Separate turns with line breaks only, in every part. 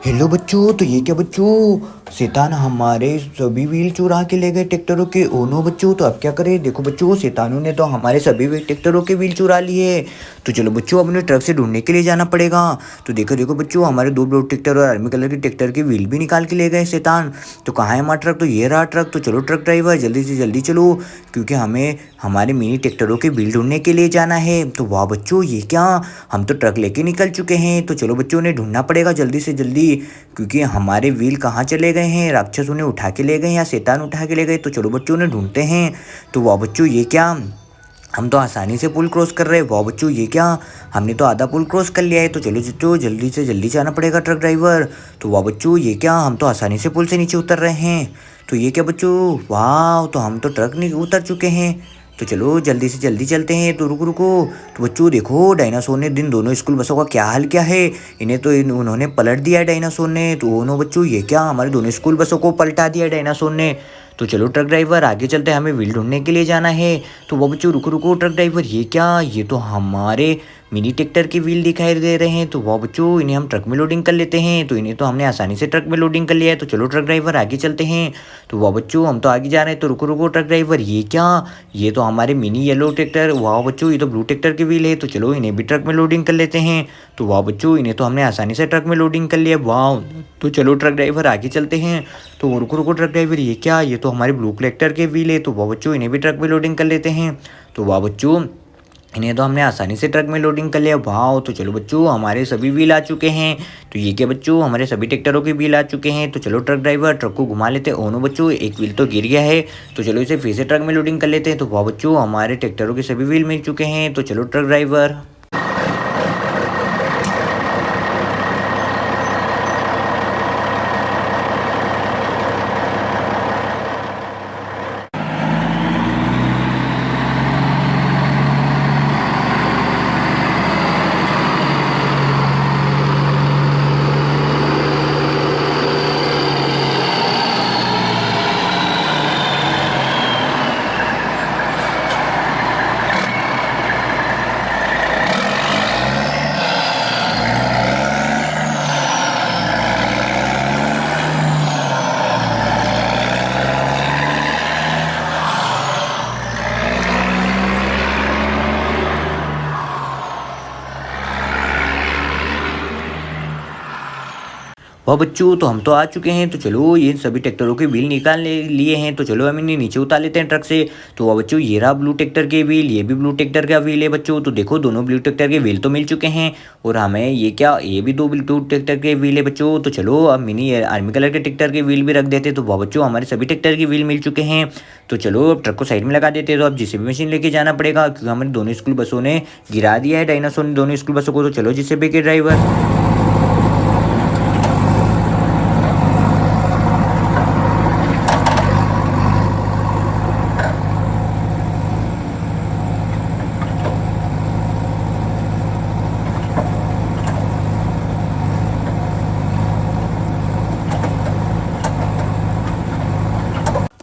Hello बच्चों, तो ये क्या बच्चों, शैतान हमारे सभी व्हील चुरा के ले गए ट्रैक्टरों के। ओ नो बच्चों, तो अब क्या करें। देखो बच्चों, शैतानों ने तो हमारे सभी ट्रैक्टरों के व्हील चुरा लिए। तो चलो बच्चों, अब उन्हें ट्रक से ढूंढने के लिए जाना पड़ेगा। तो देखो देखो बच्चों, हमारे दो ब्लू ट्रैक्टर और आर्मी कलर के ट्रैक्टर के व्हील भी निकाल के ले गए शैतान। तो कहाँ है हमारा ट्रक, तो ये रहा ट्रक। तो चलो ट्रक ड्राइवर, जल्दी से जल्दी चलो, क्योंकि हमें हमारे मिनी ट्रैक्टरों के व्हील ढूंढने के लिए जाना है। तो वाह बच्चों, ये क्या, हम तो ट्रक लेके निकल चुके हैं। तो चलो बच्चों, उन्हें ढूंढना पड़ेगा जल्दी से जल्दी, क्योंकि हमारे व्हील कहाँ चले गए हैं। राक्षस उन्हें उठा के ले गए या शैतान उठा के ले गए। तो चलो बच्चों, उन्हें ढूंढते हैं। तो वाह बच्चों, ये क्या, हम तो आसानी से पुल क्रॉस कर रहे हैं। वाह बच्चों, ये क्या, हमने तो आधा पुल क्रॉस कर लिया है। तो चलो बच्चों, जल्दी से जल्दी जाना पड़ेगा ट्रक ड्राइवर। तो वाह बच्चों, ये क्या, हम तो आसानी से पुल से नीचे उतर रहे हैं। तो ये क्या बच्चों, वाह, तो हम तो ट्रक नहीं उतर चुके हैं। तो चलो जल्दी से जल्दी चलते हैं। तो रुको रुको, तो बच्चों देखो, डायनासोर ने दिन दोनों स्कूल बसों का क्या हाल किया है। इन्हें तो उन्होंने पलट दिया है डायनासोर ने। तो दोनों बच्चों, ये क्या, हमारे दोनों स्कूल बसों को पलटा दिया है डायनासोर ने। तो चलो ट्रक ड्राइवर, आगे चलते हैं, हमें व्हील ढूंढने के लिए जाना है। तो वो बच्चों रुको रुको, ट्रक ड्राइवर, ये क्या, ये तो हमारे मिनी ट्रैक्टर की व्हील दिखाई दे रहे हैं। तो वो बच्चों, इन्हें हम ट्रक में लोडिंग कर लेते हैं। तो इन्हें तो हमने आसानी से ट्रक में लोडिंग कर लिया है। तो चलो ट्रक ड्राइवर, आगे चलते हैं। तो वाह बच्चों, हम तो आगे जा रहे हैं। तो रुको रुको ट्रक ड्राइवर, ये क्या, ये तो हमारे मिनी येलो ट्रैक्टर, वाह बच्चों, ये तो ब्लू ट्रैक्टर की व्हील है। तो चलो इन्हें भी ट्रक में लोडिंग कर लेते हैं। तो वाह बच्चों, इन्हें तो हमने आसानी से ट्रक में लोडिंग कर लिया, वाह। तो चलो ट्रक ड्राइवर, आगे चलते हैं। तो रुको रुको ट्रक ड्राइवर, ये क्या, ये तो हमारे ब्लू ट्रैक्टर के व्हील है। तो वाह बच्चों, इन्हें भी ट्रक में लोडिंग कर लेते हैं। तो वाह बच्चों, इन्हें तो हमने आसानी से ट्रक में लोडिंग कर लिया, वाह। तो चलो बच्चों, हमारे सभी व्हील आ चुके हैं। तो ये क्या बच्चों, हमारे सभी ट्रैक्टरों के व्हील आ चुके हैं। तो चलो ट्रक ड्राइवर, ट्रक को घुमा लेते हैं। ओनो बच्चों, एक व्हील तो गिर गया है। तो चलो इसे फिर से ट्रक में लोडिंग कर लेते हैं। तो वाह बच्चों, हमारे ट्रैक्टरों के सभी व्हील मिल चुके हैं। तो चलो ट्रक ड्राइवर। वाह बच्चों, तो हम तो आ चुके हैं। तो चलो ये सभी ट्रैक्टरों के व्हील निकाल लिए हैं। तो चलो हम इन्हें नीचे उतार लेते हैं ट्रक से। तो वाह बच्चों, ये रहा ब्लू ट्रैक्टर के व्हील, ये भी ब्लू ट्रैक्टर का व्हील है बच्चों। तो देखो, दोनों ब्लू ट्रैक्टर के व्हील तो मिल चुके हैं। और हमें ये क्या, ये भी दो ब्लू ट्रैक्टर के व्हील है बच्चों। तो चलो अब मिनी आर्मी कलर के ट्रैक्टर के व्हील भी रख देते। तो वाह बच्चों, हमारे सभी ट्रैक्टर के व्हील मिल चुके हैं। तो चलो अब ट्रक को साइड में लगा देते हैं। तो अब जेसीबी मशीन लेके जाना पड़ेगा, क्योंकि हमारे दोनों स्कूल बसों ने गिरा दिया है डायनासोर ने दोनों स्कूल बसों को। तो चलो जेसीबी के ड्राइवर।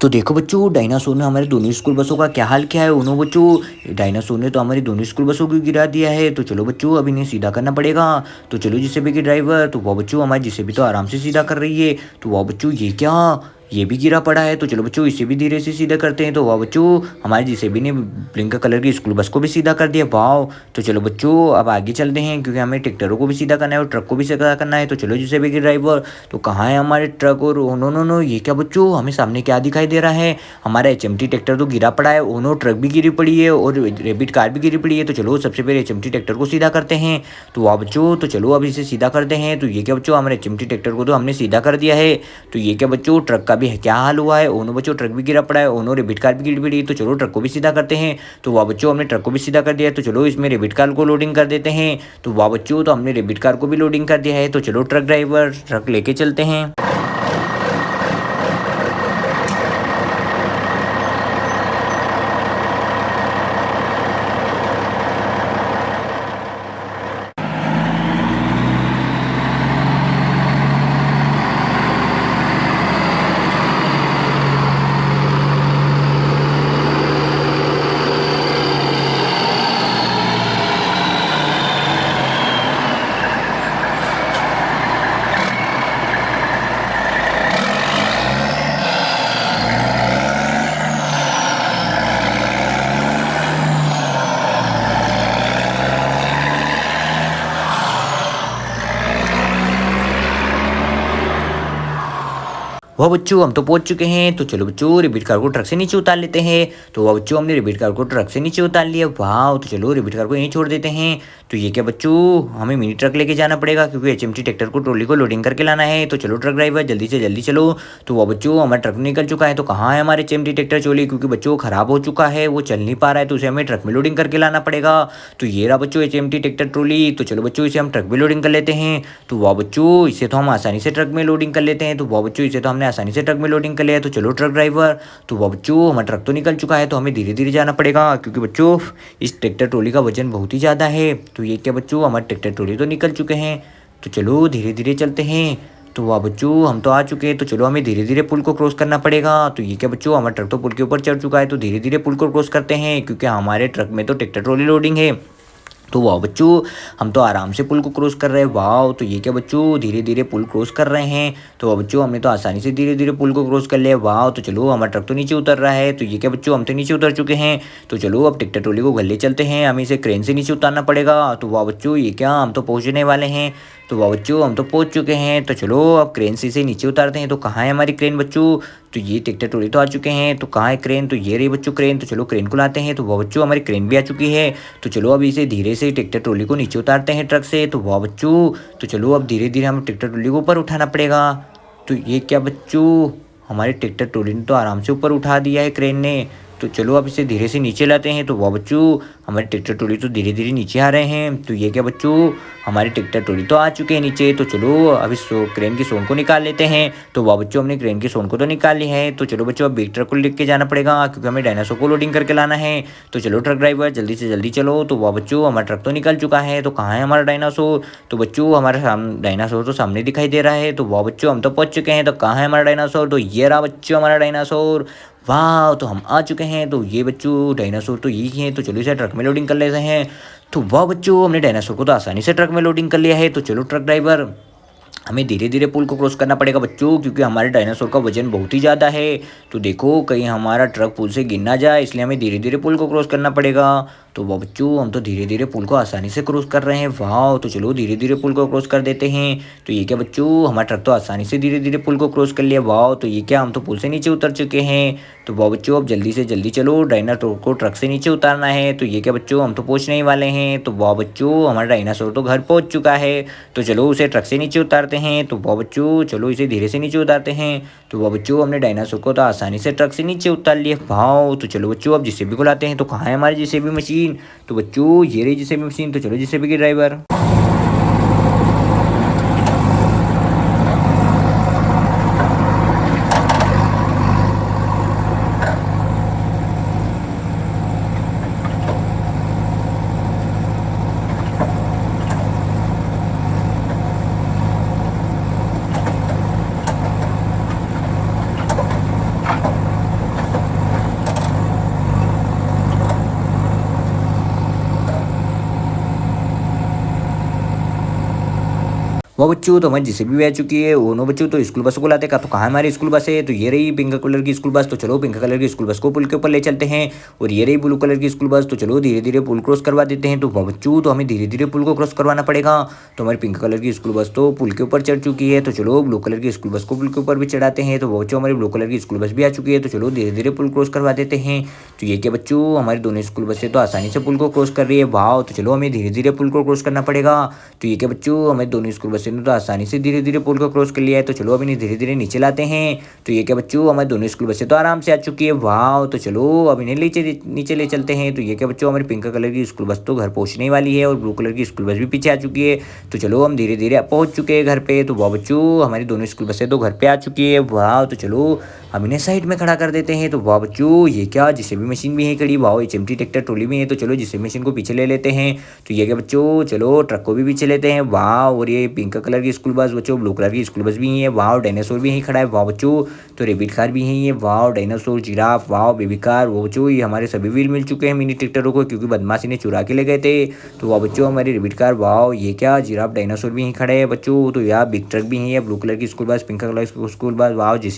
तो देखो बच्चों, डायनासोर ने हमारे दोनों स्कूल बसों का क्या हाल किया है। उन्होंने बच्चों, डायनासोर ने तो हमारी दोनों स्कूल बसों को गिरा दिया है। तो चलो बच्चों, अब इन्हें सीधा करना पड़ेगा। तो चलो जेसीबी के ड्राइवर। तो वह बच्चों, हमारी जेसीबी तो आराम से सीधा कर रही है। तो वह बच्चों, ये क्या, ये भी गिरा पड़ा है। तो चलो बच्चों, इसे भी धीरे से सीधा करते हैं। तो वाह बच्चों, हमारे जेसीबी ने ब्लिंक कलर की स्कूल बस को भी सीधा कर दिया, वाह। तो चलो बच्चों, अब आगे चलते हैं, क्योंकि हमें ट्रैक्टरों को भी सीधा करना है और ट्रक को भी सीधा करना है। तो चलो जेसीबी के ड्राइवर। तो कहाँ है हमारे ट्रक, और नो नो नो, ये क्या बच्चों, हमें सामने क्या दिखाई दे रहा है। हमारा एचएमटी ट्रैक्टर तो गिरा पड़ा है, ओनो ट्रक भी गिरी पड़ी है और रेबिट कार भी गिरी पड़ी है। तो चलो सबसे पहले एचएमटी ट्रैक्टर को सीधा करते हैं। तो वाह बच्चों, तो चलो अब इसे सीधा करते हैं। तो ये क्या बच्चों, हमारे एचएमटी ट्रैक्टर को तो हमने सीधा कर दिया है। तो ये क्या बच्चों, ट्रक का भी क्या हाल हुआ है। ओनो बच्चों, ट्रक भी गिरा पड़ा है, ओनो रेबिट कार भी गिरी पड़ी है। तो चलो ट्रक को भी सीधा करते हैं। तो वाह बच्चों, हमने ट्रक को भी सीधा कर दिया है। तो चलो इसमें रेबिट कार को लोडिंग कर देते हैं। तो वाह बच्चों, तो हमने रेबिट कार को भी लोडिंग कर दिया है। तो चलो ट्रक ड्राइवर, ट्रक लेके चलते हैं। वह बच्चों हम तो पहुंच चुके हैं। तो चलो बच्चों रेबिट कार को ट्रक से नीचे उतार लेते हैं। तो वह बच्चों हमने रेबिट कार को ट्रक से नीचे उतार लिया। वाह, तो चलो रेबिट कार को यहीं छोड़ देते हैं। तो ये क्या बच्चों, हमें मिनी ट्रक लेके जाना पड़ेगा क्योंकि एचएमटी ट्रैक्टर को ट्रॉली को लोडिंग करके लाना है। तो चलो ट्रक ड्राइवर जल्दी से जल्दी चलो। तो वह बच्चों हमारा ट्रक निकल चुका है। तो कहाँ है हमारे एचएमटी ट्रैक्टर ट्रॉली, क्योंकि बच्चों खराब हो चुका है, वो चल नहीं पा रहा है, तो उसे हमें ट्रक में लोडिंग करके लाना पड़ेगा। तो ये रहा बच्चों एचएमटी ट्रैक्टर ट्रॉली। तो चलो बच्चों इसे हम ट्रक में लोडिंग कर लेते हैं। तो वाह बच्चों इसे तो हम आसानी से ट्रक में लोडिंग कर लेते हैं। तो वाह बच्चों इसे तो हमने आसानी से ट्रक में लोडिंग कर लिया है। तो चलो ट्रक ड्राइवर। तो वाह बच्चों हमारा ट्रक तो निकल चुका है, तो हमें धीरे धीरे जाना पड़ेगा क्योंकि बच्चों इस ट्रैक्टर ट्रॉली का वजन बहुत ही ज़्यादा है। तो ये क्या बच्चों, हमारे ट्रैक्टर ट्रॉली तो निकल चुके हैं। तो चलो धीरे धीरे चलते हैं। तो वाह बच्चों हम तो आ चुके हैं। तो चलो हमें धीरे धीरे पुल को क्रॉस करना पड़ेगा। तो ये क्या बच्चों, हमारा ट्रक तो पुल के ऊपर चढ़ चुका है। तो धीरे धीरे पुल को क्रॉस करते हैं क्योंकि हमारे ट्रक में तो ट्रैक्टर ट्रॉली लोडिंग है। तो वाह बच्चों हम तो आराम से पुल को क्रॉस कर रहे हैं। वाह, तो ये क्या बच्चों, धीरे धीरे पुल क्रॉस कर रहे हैं। तो वाह बच्चों हमने तो आसानी से धीरे धीरे पुल को क्रॉस कर लिया। वाह, तो चलो हमारा ट्रक तो नीचे उतर रहा है। तो ये क्या बच्चों, हम तो नीचे उतर चुके हैं। तो चलो अब ट्रैक्टर ट्रॉली को घर ले चलते हैं, हमें इसे क्रेन से नीचे उतारना पड़ेगा। तो वाह बच्चों ये क्या, हम तो पहुँचने वाले हैं। तो वाह बच्चों हम तो पहुँच चुके हैं। तो चलो अब क्रेन से इसे नीचे उतारते हैं। तो कहाँ है हमारी क्रेन बच्चों। तो ये ट्रैक्टर ट्रॉली तो आ चुके हैं। तो कहाँ है क्रेन, तो ये रही बच्चों क्रेन। तो चलो क्रेन को लाते हैं। तो वाह बच्चों हमारी क्रेन भी आ चुकी है। तो चलो अब इसे धीरे से ट्रैक्टर ट्रॉली को नीचे उतारते हैं ट्रक से। तो वाह बच्चों, तो चलो अब धीरे धीरे हमें ट्रैक्टर ट्रॉली को ऊपर उठाना पड़ेगा। तो ये क्या बच्चों, हमारे ट्रैक्टर ट्रॉली ने तो आराम से ऊपर उठा दिया है क्रेन ने। तो चलो अब इसे धीरे से नीचे लाते हैं। तो वाह बच्चों हमारे ट्रैक्टर ट्रॉली तो धीरे धीरे नीचे आ रहे हैं। तो ये क्या बच्चों, हमारे ट्रैक्टर ट्रॉली तो आ चुके हैं नीचे। तो चलो अब इस क्रेन की सोन को निकाल लेते हैं। तो वाह बच्चों हमने क्रेन की सोन को तो निकाल ली है। तो चलो बच्चों अब बिग ट्रक को लेके जाना पड़ेगा क्योंकि हमें डायनासोर को लोडिंग करके लाना है। तो चलो ट्रक ड्राइवर जल्दी से जल्दी चलो। तो वाह बच्चों हमारा ट्रक तो निकल चुका है। तो कहाँ है हमारा डायनासोर। तो बच्चों हमारा डायनासोर तो सामने दिखाई दे रहा है। तो वाह बच्चों हम तो पहुँच चुके हैं। तो कहाँ है हमारा डायनासोर। तो ये रहा बच्चों हमारा डायनासोर। वाह, तो हम आ चुके हैं। तो ये बच्चों डायनासोर तो यही है। तो चलो इसे ट्रक में लोडिंग कर लेते हैं। तो वाह बच्चों हमने डायनासोर को तो आसानी से ट्रक में लोडिंग कर लिया है। तो चलो ट्रक ड्राइवर, हमें धीरे धीरे पुल को क्रॉस करना पड़ेगा बच्चों क्योंकि हमारे डायनासोर का वजन बहुत ही ज़्यादा है। तो देखो कहीं हमारा ट्रक पुल से गिर ना जाए, इसलिए हमें धीरे धीरे पुल को क्रॉस करना पड़ेगा। तो वाह बच्चों हम तो धीरे धीरे पुल को आसानी से क्रॉस कर रहे हैं। वाह, तो चलो धीरे धीरे पुल को क्रॉस कर देते हैं। तो ये क्या बच्चों, हमारा ट्रक तो आसानी से धीरे धीरे पुल को क्रॉस कर लिया। वाह, तो ये क्या, हम तो पुल से नीचे उतर चुके हैं। तो वाह बच्चों अब जल्दी से जल्दी चलो, डायनासोर को ट्रक से नीचे उतारना है। तो ये क्या बच्चों, हम तो पहुँचने ही वाले हैं। तो वाह बच्चों हमारा डायनासोर तो घर पहुँच चुका है। तो चलो उसे ट्रक से नीचे उतारते हैं। तो वाह बच्चों चलो इसे धीरे से नीचे उतारते हैं। तो वाह बच्चों हमने डायनासोर को तो आसानी से ट्रक से नीचे उतार लिया। वाह, तो चलो बच्चों अब जेसीबी को लाते हैं। तो कहाँ है हमारी जेसीबी मशीन। तो बच्चों ये रही जेसीबी मशीन। तो चलो जेसीबी के ड्राइवर। वो बच्चों तो हमारी जेसीबी भी आ चुकी है। वो नो बच्चों तो स्कूल बस को लाते का। तो कहाँ हमारी स्कूल बस है। तो ये रही पिंक कलर की स्कूल बस। तो चलो पिंक कलर की स्कूल बस को पुल के ऊपर ले चलते हैं। और ये रही ब्लू कलर की स्कूल बस। तो चलो धीरे धीरे पुल क्रॉस करवा देते हैं। तो वो बच्चों तो हमें धीरे धीरे पुल को क्रॉस करवाना पड़ेगा। तो हमारी पिंक कलर की स्कूल बस तो पुल के ऊपर चढ़ चुकी है। तो चलो ब्लू कलर की स्कूल बस को पुल के ऊपर भी चढ़ाते हैं। तो वो बच्चों हमारी ब्लू कलर की स्कूल बस भी आ चुकी है। तो चलो धीरे धीरे पुल क्रॉस करवा देते हैं। तो ये क्या बच्चों, हमारी दोनों स्कूल बसें तो आसानी से पुल को क्रॉस कर रही है। वाह, तो चलो हमें धीरे धीरे पुल को क्रॉस करना पड़ेगा। तो ये क्या बच्चों, हमें दोनों स्कूल बसें ने तो आसानी से धीरे धीरे पुल को क्रॉस कर लिया है। तो चलो अब इन्हें धीरे धीरे नीचे लाते हैं। तो ये क्या बच्चों, हमारे दोनों स्कूल बसें तो आराम से आ चुकी है। वाह, तो चलो अब इन्हें नीचे ले चलते हैं। तो ये क्या बच्चों, हमारी पिंक कलर की स्कूल बस तो घर पहुंचने वाली है और ब्लू कलर की स्कूल बस भी पीछे आ चुकी है। तो चलो हम धीरे धीरे पहुंच चुके हैं घर पे। तो वाह बच्चों हमारी दोनों स्कूल बसें तो घर पे आ चुकी है। वाह, तो चलो हम इन्हें साइड में खड़ा कर देते हैं। तो वाह बच्चों ये क्या, जेसीबी मशीन भी है खड़ी। वाह, एचएमटी ट्रैक्टर ट्रॉली भी है। तो चलो जेसीबी मशीन को पीछे ले लेते हैं। तो ये क्या बच्चों, चलो ट्रक को भी पीछे लेते हैं। वाह, और ये पिंक कलर की स्कूल बस बच्चों, ब्लू कलर की स्कूल बस भी है। वाह, डायनासोर भी यहीं खड़ा है। वाह बच्चों, तो रेबिट कार भी है। वाह, डायनासोर, जिराफ, वाह बेबी कार। वो बच्चों ये हमारे सभी व्हील मिल चुके हैं मिनी ट्रैक्टरों को क्योंकि बदमाशी ने चुरा के ले गए थे। तो वाह बच्चों हमारी रेबिट कार। वाह, ये क्या, जिराफ, डायनासोर भी यहीं खड़े हैं बच्चों। तो यार बिग ट्रक भी है, ब्लू कलर की स्कूल बस, पिंक कलर की स्कूल बस। वाह, जेसीबी